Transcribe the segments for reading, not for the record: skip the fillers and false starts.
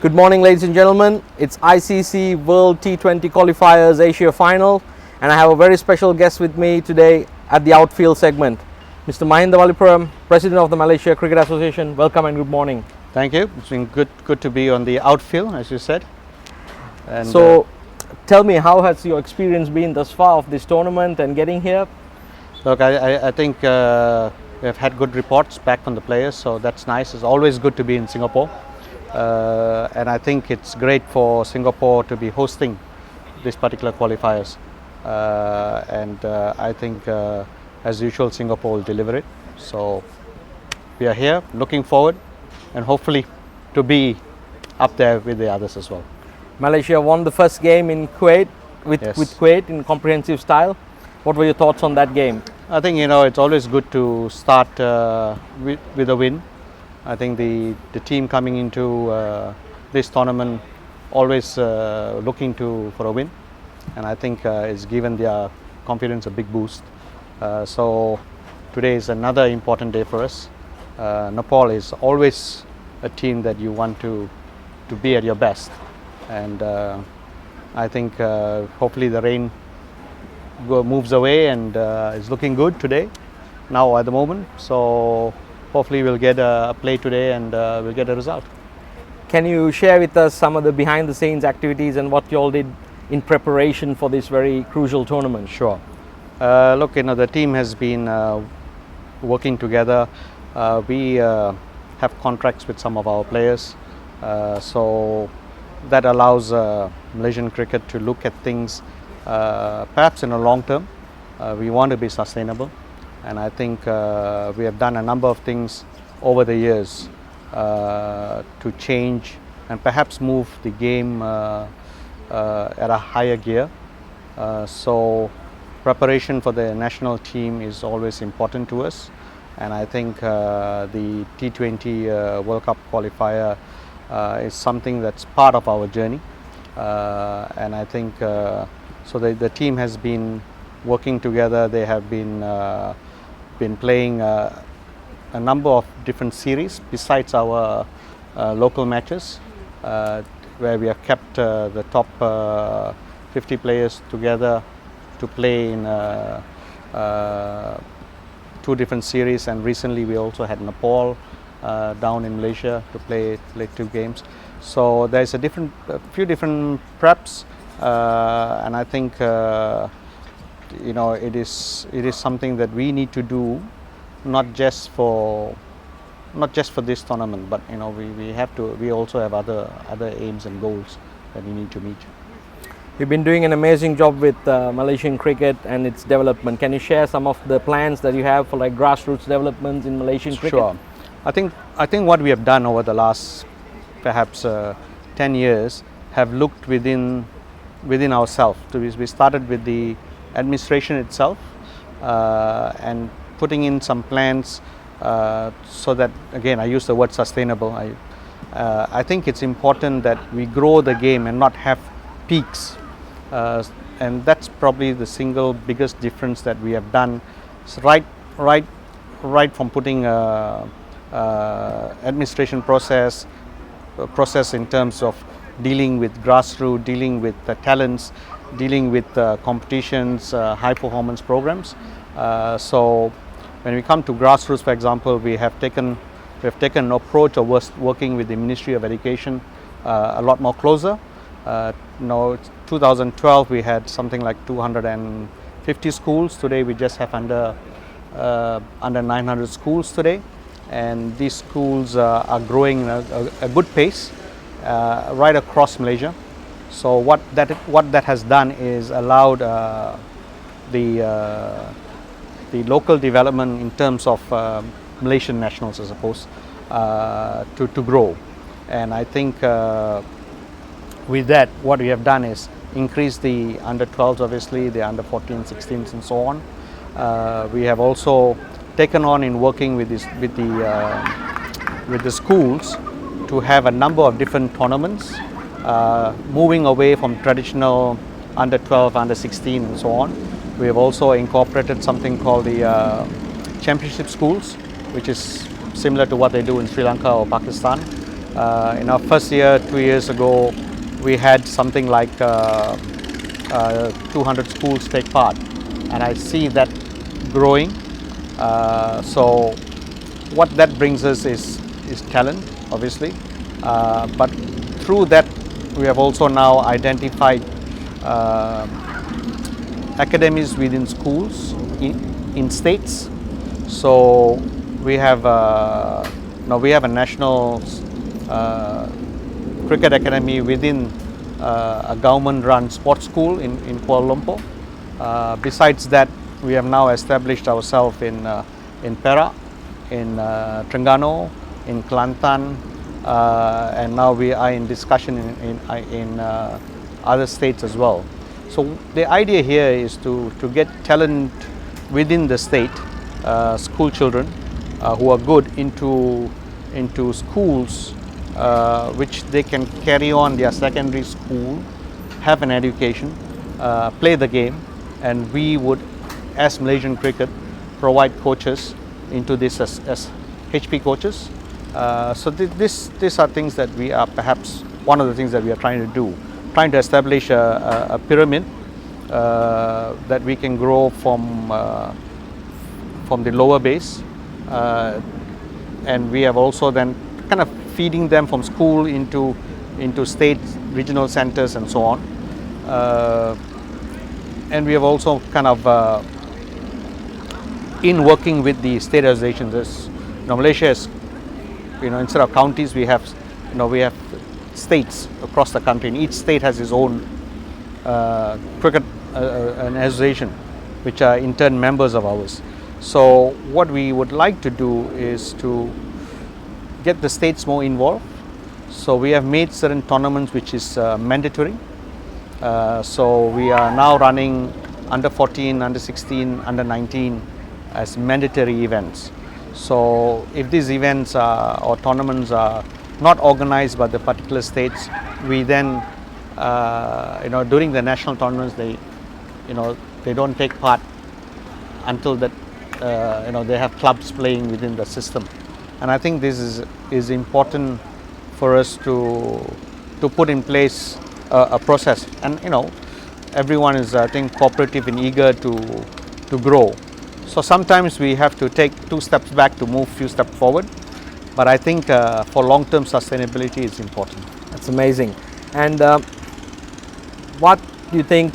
Good morning, ladies and gentlemen. It's ICC World T20 Qualifiers Asia Final, and I have a very special guest with me today at the Outfield segment, Mr. Mahinda Vallipuram, President of the Malaysia Cricket Association. Welcome and good morning. Thank you. It's been good to be on the outfield, as you said. And so, tell me, how has your experience been thus far of this tournament and getting here? Look, I think we have had good reports back from the players, so that's nice. It's always good to be in Singapore. And I think it's great for Singapore to be hosting these particular qualifiers. I think, as usual, Singapore will deliver it. So we are here, looking forward, and hopefully to be up there with the others as well. Malaysia won the first game in Kuwait with Kuwait in comprehensive style. What were your thoughts on that game? I think it's always good to start with a win. I think the team coming into this tournament always looking for a win, and I think it's given their confidence a big boost. So today is another important day for us. Nepal is always a team that you want to be at your best, and I think hopefully the rain moves away and is looking good today now at the moment. So hopefully we'll get a play today and we'll get a result. Can you share with us some of the behind the scenes activities and what you all did in preparation for this very crucial tournament? Sure. Look, the team has been working together. We have contracts with some of our players, so that allows Malaysian cricket to look at things perhaps in a long term. We want to be sustainable, and I think we have done a number of things over the years to change and perhaps move the game at a higher gear. So preparation for the national team is always important to us, and I think the T20 World Cup qualifier is something that's part of our journey, and I think so the team has been working together. They have been playing a number of different series besides our local matches, where we have kept the top 50 players together to play in 2 different series, and recently we also had Nepal down in Malaysia to play 2 games. So there's a few different preps, and I think it is something that we need to do, not just for this tournament, but we also have other aims and goals that we need to meet. You've been doing an amazing job with Malaysian cricket and its development. Can you share some of the plans that you have for like grassroots developments in Malaysian cricket? Sure. I think what we have done over the last perhaps 10 years have looked within ourselves. So we started with the administration itself and putting in some plans so that, again, I use the word sustainable. I think it's important that we grow the game and not have peaks, and that's probably the single biggest difference that we have done. It's right from putting administration process in terms of dealing with grassroots, dealing with the talents, dealing with competitions, high performance programs. So when we come to grassroots, for example, we have taken an approach of working with the Ministry of Education a lot more closer. 2012 we had something like 250 schools. Today we just have under 900 schools today, and these schools are growing at a good pace right across Malaysia. So what that has done is allowed the local development in terms of Malaysian nationals, I suppose, to grow. And I think with that, what we have done is increase the under 12s, obviously, the under 14s, 16s, and so on. We have also taken on in working with the schools to have a number of different tournaments, moving away from traditional under 12, under 16, and so on. We have also incorporated something called the championship schools, which is similar to what they do in Sri Lanka or Pakistan. In our first year, 2 years ago, we had something like 200 schools take part, and I see that growing. So what that brings us is talent, obviously, but through that we have also now identified academies within schools in states. So we have now we have a national cricket academy within a government-run sports school in Kuala Lumpur. Besides that, we have now established ourselves in Perak, in Terengganu, in Kelantan, and now we are in discussion in other states as well. So the idea here is to get talent within the state, school children who are good into schools, which they can carry on their secondary school, have an education, play the game, and we would, as Malaysian Cricket, provide coaches into this as HP coaches. So these are things that we are perhaps one of the things that we are trying to do, trying to establish a pyramid that we can grow from the lower base, and we have also then kind of feeding them from school into state, regional centers and so on. And we have also kind of in working with the state associations, as Malaysia is, instead of counties, we have states across the country, and each state has its own cricket an association, which are in turn members of ours. So what we would like to do is to get the states more involved. So we have made certain tournaments which is mandatory. So we are now running under 14, under 16, under 19 as mandatory events. So if these events or tournaments are not organized by the particular states, we then during the national tournaments they don't take part until that they have clubs playing within the system. And I think this is important for us to put in place a process, and everyone is, I think, cooperative and eager to grow. So sometimes we have to take 2 steps back to move few steps forward, but I think for long-term sustainability it's important. That's amazing. And what do you think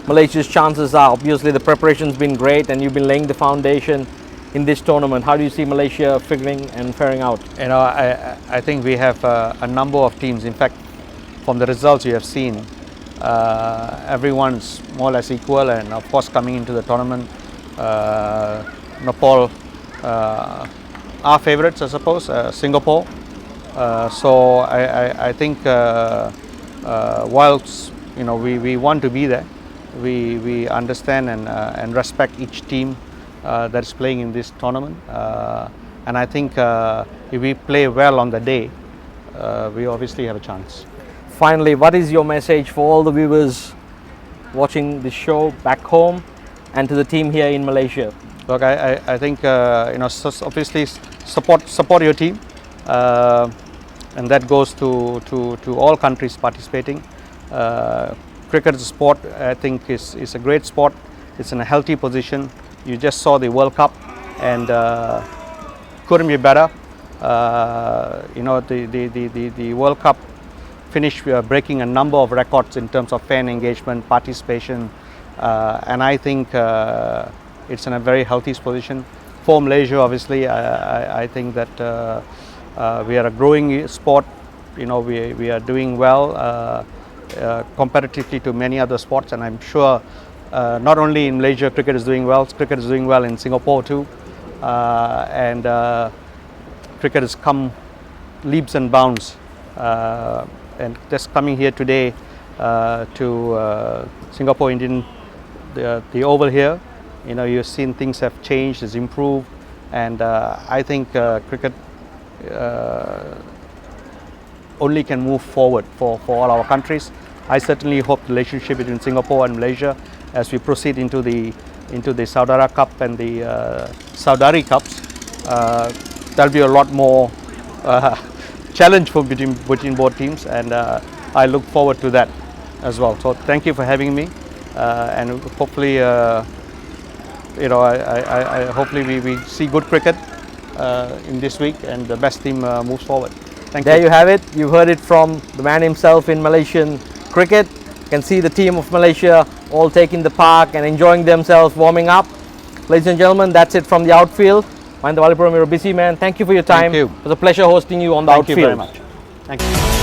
Malaysia's chances are? Obviously the preparation's been great and you've been laying the foundation in this tournament. How do you see Malaysia figuring and faring out? I think we have a number of teams. In fact, from the results you have seen, everyone's more or less equal, and of course coming into the tournament, Nepal are favourites, I suppose, Singapore. So I think whilst we want to be there, we understand and respect each team that is playing in this tournament, and I think if we play well on the day, we obviously have a chance. Finally, what is your message for all the viewers watching the show back home and to the team here in Malaysia? Look, I think obviously support your team, and that goes to all countries participating. Cricket as a sport, I think, is a great sport. It's in a healthy position. You just saw the World Cup, and couldn't be better. The World Cup finished breaking a number of records in terms of fan engagement, participation, and I think it's in a very healthy position. For Malaysia, obviously, I think that we are a growing sport. We are doing well comparatively to many other sports, and I'm sure not only in Malaysia cricket is doing well, cricket is doing well in Singapore too, and cricket has come leaps and bounds, and just coming here today to Singapore Indian, the oval here, you've seen things have changed, has improved, and I think cricket only can move forward for all our countries. I certainly hope the relationship between Singapore and Malaysia, as we proceed into the Saudara Cup and the Saudari Cups, there'll be a lot more challenge for between both teams, and I look forward to that as well. So thank you for having me, and hopefully hopefully we see good cricket in this week, and the best team moves forward. Thank There you. you have it. You've heard it from the man himself in Malaysian cricket. You can see the team of Malaysia all taking the park and enjoying themselves, warming up. Ladies and gentlemen, that's it from the outfield. Mahinda Vallipuram, you're a busy man. Thank you for your time. Thank you. It was a pleasure hosting you on the Thank outfield. you very much. Thank you.